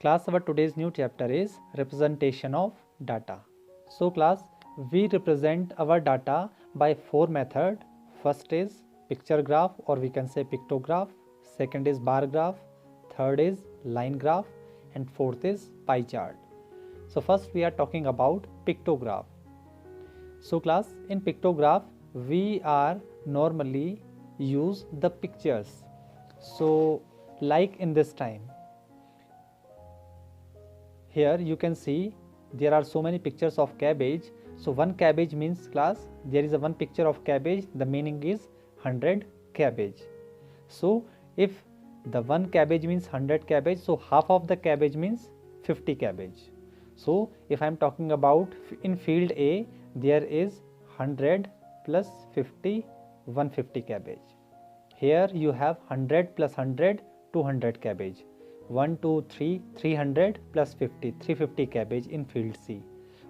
Class, our today's new chapter is representation of data. So class, we represent our data by four methods. First is picture graph, or we can say pictograph. Second is bar graph. Third is line graph, and fourth is pie chart. So first we are talking about pictograph. So class, in pictograph we are normally use the pictures. So like in this time, here you can see there are so many pictures of cabbage. So one cabbage means class, there is a one picture of cabbage, the meaning is 100 cabbage. So if the one cabbage means 100 cabbage, so half of the cabbage means 50 cabbage. So if I am talking about in field A, there is 100 plus 50, 150 cabbage. Here you have 100 plus 100, 200 cabbage. 1, 2, 3, 300 plus 50, 350 cabbage in field C.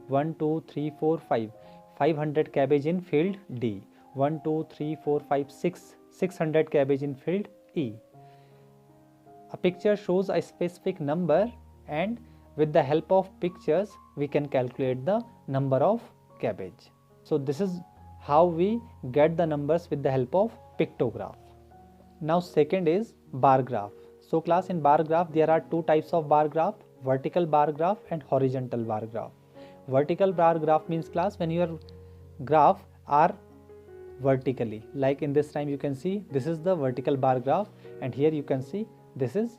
1, 2, 3, 4, 5, 500 cabbage in field D. 1, 2, 3, 4, 5, 6, 600 cabbage in field E. A picture shows a specific number, and with the help of pictures we can calculate the number of cabbage. So this is how we get the numbers with the help of pictograph. Now second is bar graph. So class, in bar graph there are two types of bar graph, vertical bar graph and horizontal bar graph. Vertical bar graph means class when your graph are vertically, like in this time you can see this is the vertical bar graph, and here you can see this is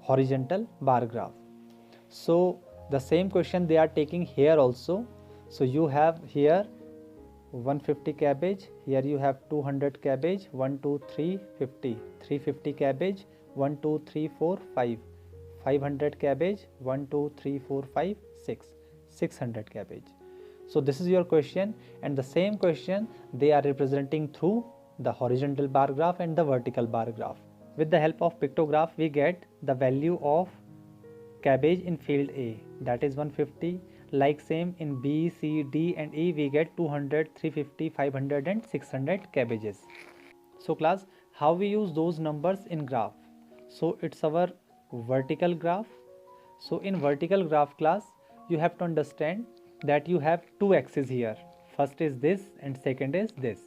horizontal bar graph. So the same question they are taking here also. So you have here 150 cabbage, here you have 200 cabbage, 1, 2, 3, 50, 350 cabbage, 1, 2, 3, 4, 5, 500 cabbage, 1, 2, 3, 4, 5, 6, 600 cabbage. So this is your question, and the same question they are representing through the horizontal bar graph and the vertical bar graph. With the help of pictograph we get the value of cabbage in field A, that is 150. Like same in B, C, D and E we get 200, 350, 500 and 600 cabbages. So class, how we use those numbers in graph? So it's our vertical graph. So in vertical graph class, you have to understand that you have two axes here. First is this and second is this.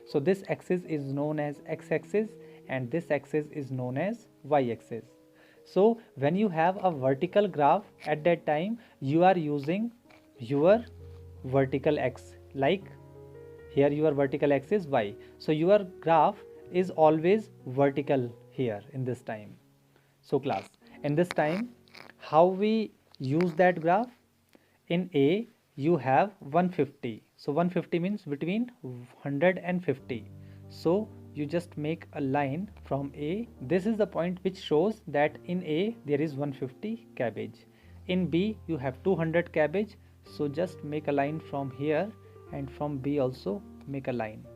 So this axis is known as x-axis and this axis is known as y-axis. So when you have a vertical graph, at that time you are using your vertical x, like here your vertical x is y. So your graph is always vertical here in this time. So class, in this time how we use that graph? In A you have 150. So 150 means between 100 and 50. So you just make a line from A. This is the point which shows that in A there is 150 cabbage. In B you have 200 cabbage. So just make a line from here, and from B also make a line.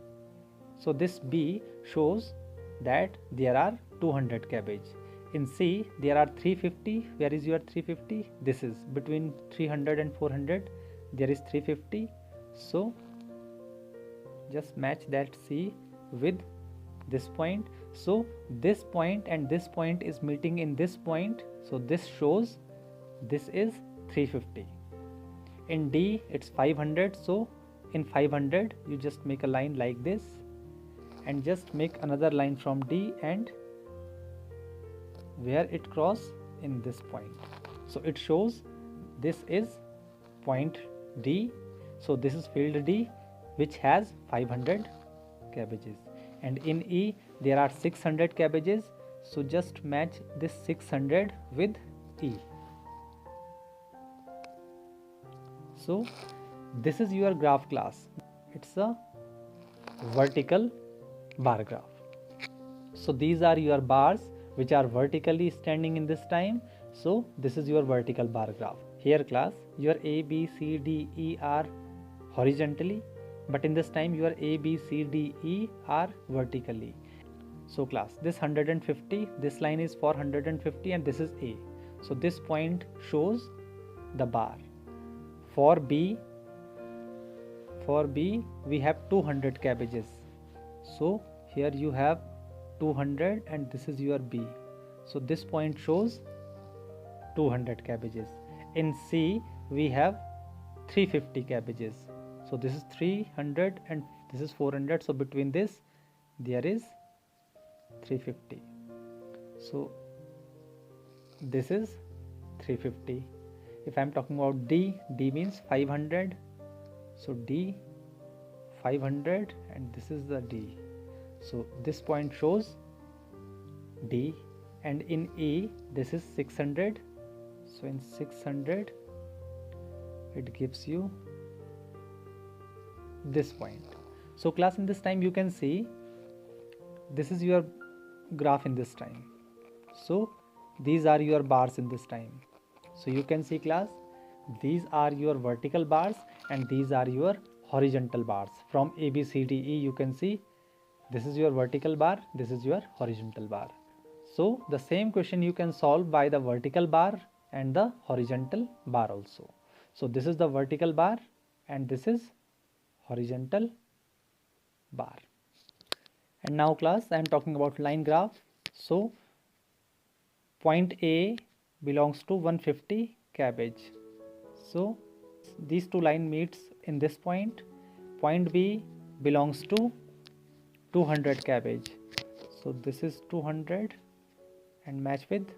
So this B shows that there are 200 cabbage. In C there are 350. Where is your 350? This is between 300 and 400. There is 350. So just match that C with this point. So this point and this point is meeting in this point. So this shows this is 350. In D it's 500. So in 500 you just make a line like this and just make another line from D, and where it cross in this point. So it shows this is point D. So this is field D which has 500 cabbages. And in E there are 600 cabbages. So just match this 600 with E. So this is your graph class. It's a vertical bar graph. So these are your bars which are vertically standing in this time. So this is your vertical bar graph. Here class, your A, B, C, D, E are horizontally, but in this time your A, B, C, D, E are vertically. So class, this 150, this line is for 150 and this is A. So this point shows the bar. For B we have 200 cabbages. So here you have 200 and this is your B. So this point shows 200 cabbages. In C we have 350 cabbages. So this is 300 and this is 400. So between this there is 350. So this is 350. If I am talking about D, D means 500. So D 500 and this is the D. So this point shows D. And in E this is 600. So in 600 it gives you this point. So class, in this time you can see this is your graph in this time. So these are your bars in this time. So you can see class, these are your vertical bars and these are your horizontal bars. From A, B, C, D, E you can see this is your vertical bar, this is your horizontal bar. So the same question you can solve by the vertical bar and the horizontal bar also. So this is the vertical bar and this is horizontal bar. And now class, I am talking about line graph. So point A belongs to 150 cabbage. So these two line meets in this point. Point B belongs to 200 cabbage. So this is 200 and match with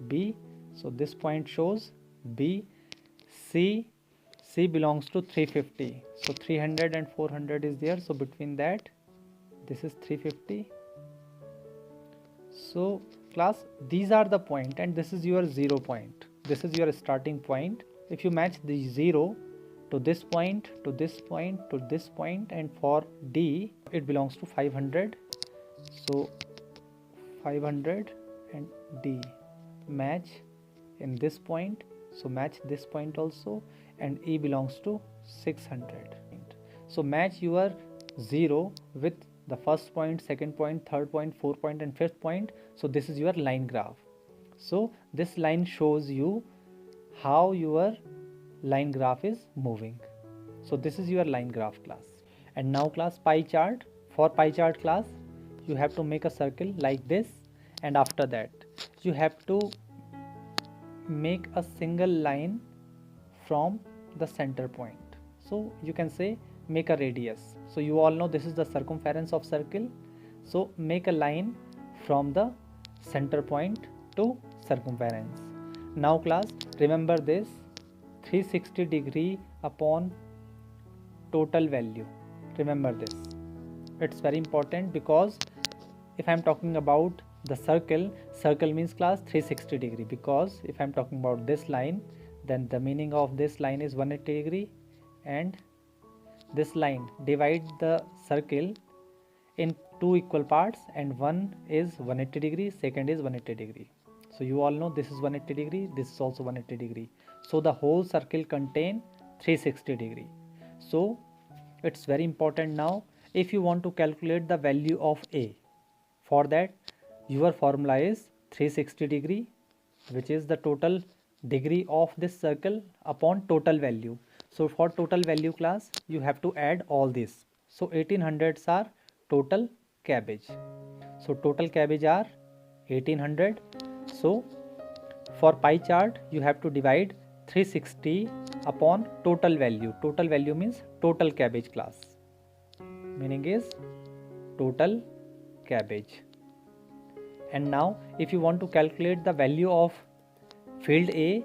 B. So this point shows B. C belongs to 350. So 300 and 400 is there. So between that this is 350. So class, these are the point and this is your 0 point. This is your starting point. If you match the 0 to this point, to this point, to this point, and for D it belongs to 500. So 500 and D match in this point. So match this point also, and E belongs to 600. So match your 0 with the first point, second point, third point, fourth point and fifth point. So this is your line graph. So this line shows you how your line graph is moving. So this is your line graph class. And now class, pie chart. For pie chart class, you have to make a circle like this, and after that you have to make a single line from the center point. So you can say make a radius. So you all know this is the circumference of circle. So make a line from the center point to circumference. Now class, remember this 360 degree upon total value. Remember this, it's very important, because if I am talking about the circle means class 360 degree, because if I am talking about this line, then the meaning of this line is 180 degree, and this line divide the circle in two equal parts, and one is 180 degree, second is 180 degree. So you all know this is 180 degree, this is also 180 degree. So the whole circle contain 360 degree. So it's very important now, if you want to calculate the value of A, for that your formula is 360 degree, which is the total degree of this circle upon total value. So for total value class, you have to add all this. So 1800s are total cabbage. So total cabbage are 1800. So for pie chart, you have to divide 360 upon total value. Total value means total cabbage class. Meaning is total cabbage. And now if you want to calculate the value of field A,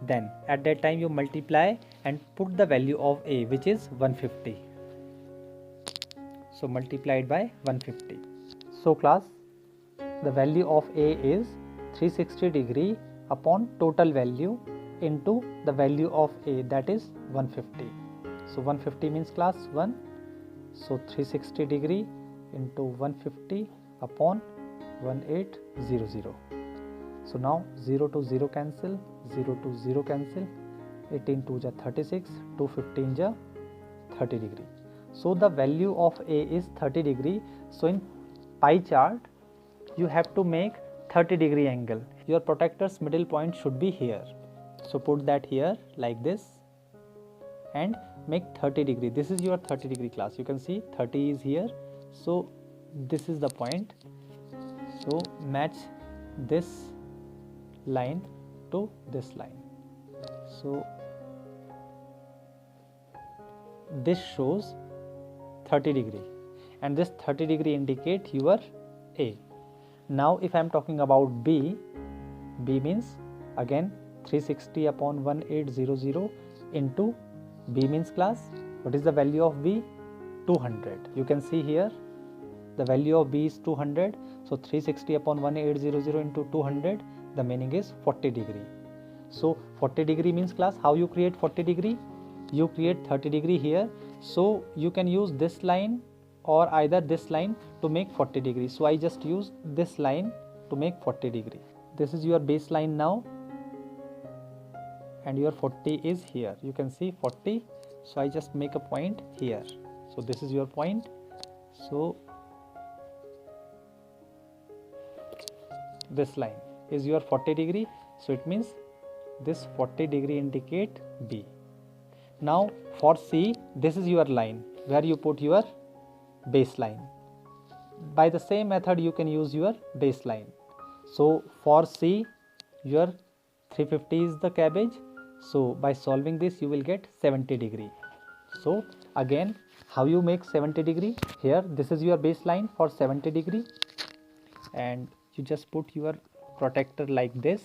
then at that time you multiply and put the value of A, which is 150. So multiplied by 150. So class, the value of A is 360 degree upon total value into the value of A, that is 150. So 150 means class 1. So 360 degree into 150 upon 1800. So now 0 to 0 cancel, 0 to 0 cancel, 18 to ja 36, 215 ja 30 degree. So the value of A is 30 degree. So in pie chart, you have to make 30 degree angle. Your protector's middle point should be here. So put that here like this and make 30 degree. This is your 30 degree class. You can see 30 is here. So this is the point. So match this line to this line. So this shows 30 degree and this 30 degree indicate your A. Now if I am talking about B, B means again 360 upon 1800 into B means class. What is the value of B? 200. You can see here the value of B is 200. So 360 upon 1800 into 200, the meaning is 40 degree. So 40 degree means class, how you create 40 degree? You create 30 degree here. So you can use this line or either this line to make 40 degree. So I just use this line to make 40 degree. This is your baseline now and your 40 is here. You can see 40. So I just make a point here. So this is your point. So this line is your 40 degree. So it means this 40 degree indicate B. Now for C, this is your line where you put your baseline. By the same method you can use your baseline. So for C, your 350 is the cabbage. So by solving this you will get 70 degree. So again, how you make 70 degree? Here this is your baseline for 70 degree and you just put your protractor like this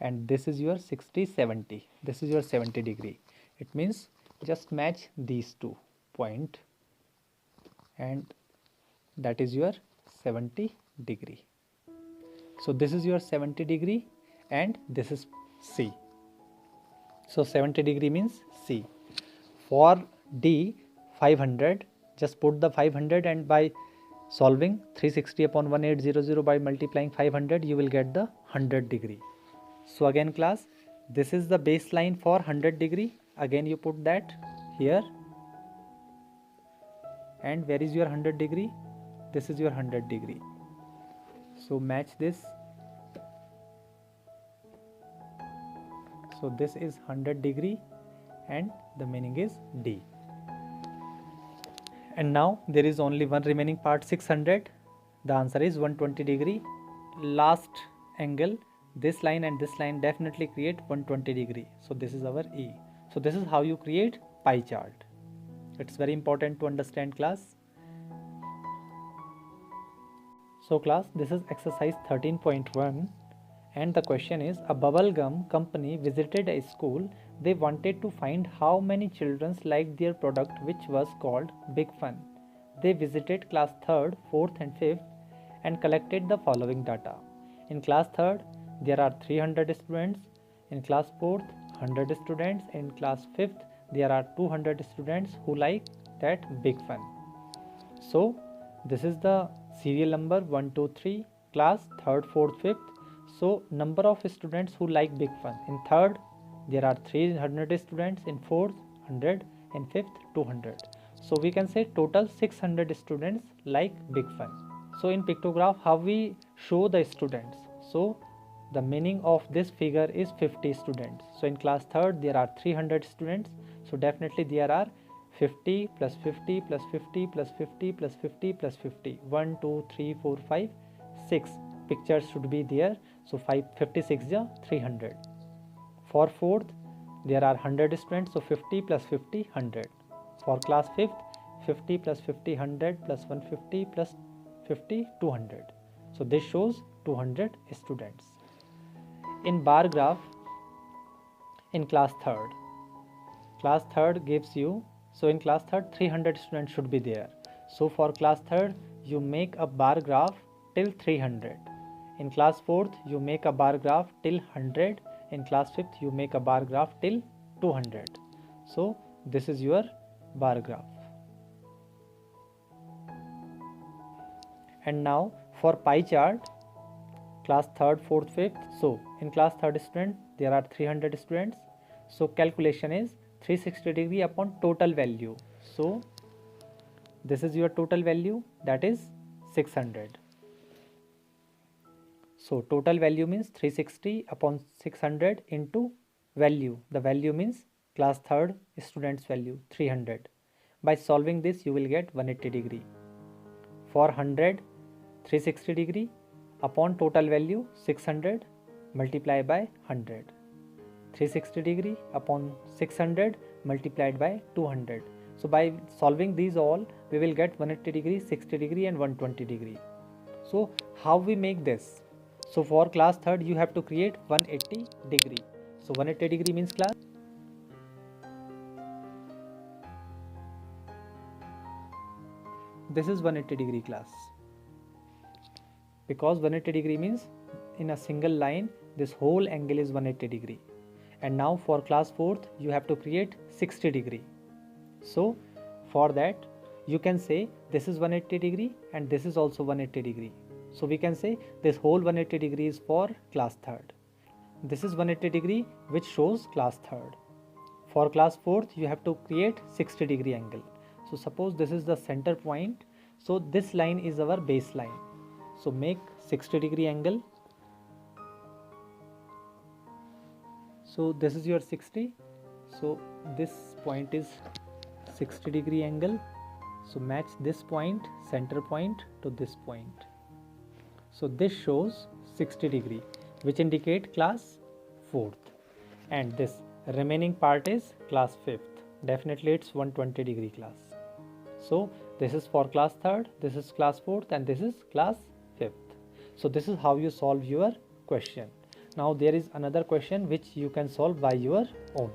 and this is your 60 70. This is your 70 degree. It means just match these two point and that is your 70 degree. So this is your 70 degree and this is C. So 70 degree means C. For D, 500, just put the 500 and by solving 360 upon 1800 by multiplying 500 you will get the 100 degree. So again class, this is the baseline for 100 degree. Again you put that here and where is your 100 degree? This is your 100 degree. So match this. So this is 100 degree and the meaning is D. And now there is only one remaining part, 600. The answer is 120 degree. Last angle, this line and this line definitely create 120 degree. So this is our E. So this is how you create pie chart. It's very important to understand class. So class, this is exercise 13.1 and the question is, a bubble gum company visited a school. They wanted to find how many children liked their product, which was called Big Fun. They visited class 3rd, 4th and 5th and collected the following data. In class 3rd, there are 300 students. In class 4th, 100 students. In class 5th, there are 200 students who like that Big Fun. So this is the serial number 1, 2, 3, class 3rd, 4th, 5th. So number of students who like Big Fun. In 3rd, there are 300 students. In 4th, 100. In 5th, 200. So we can say total 600 students like Big Fun. So in pictograph, how we show the students? So the meaning of this figure is 50 students. So in class 3rd, there are 300 students. So definitely there are 50 plus 50 plus 50 plus 50 plus 50 plus 50. 1, 2, 3, 4, 5, 6 pictures should be there. So 56 is 300. For 4th, there are 100 students. So 50 plus 50, 100. For class 5th, 50 plus 50, 100 plus 150 plus 50, 200. So this shows 200 students. In bar graph, in class 3rd. Class 3rd gives you, so in class 3rd, 300 students should be there. So for class 3rd, you make a bar graph till 300. In class 4th, you make a bar graph till 100. In class 5th, you make a bar graph till 200. So this is your bar graph. And now for pie chart, class 3rd, 4th, 5th. So in class 3rd student, there are 300 students. So calculation is 360 degree upon total value. So this is your total value, that is 600. So total value means 360 upon 600 into value. The value means class 3rd student's value 300. By solving this you will get 180 degree. For 100, 360 degree upon total value 600 multiply by 100. 360 degree upon 600 multiplied by 200. So by solving these all, we will get 180 degree, 60 degree and 120 degree. So how we make this? So for class 3rd you have to create 180 degree. So 180 degree means class, this is 180 degree class, because 180 degree means in a single line this whole angle is 180 degree. And now for class 4th you have to create 60 degree. So for that you can say this is 180 degree and this is also 180 degree. So we can say this whole 180 degree is for class 3rd. This is 180 degree which shows class 3rd. For class 4th you have to create 60 degree angle. So suppose this is the center point. So this line is our baseline. So make 60 degree angle. So this is your 60. So this point is 60 degree angle. So match this point, center point to this point. So this shows 60 degree which indicate class 4th, and this remaining part is class 5th. Definitely it's 120 degree class. So this is for class 3rd, this is class 4th and this is class 5th. So this is how you solve your question. Now there is another question which you can solve by your own.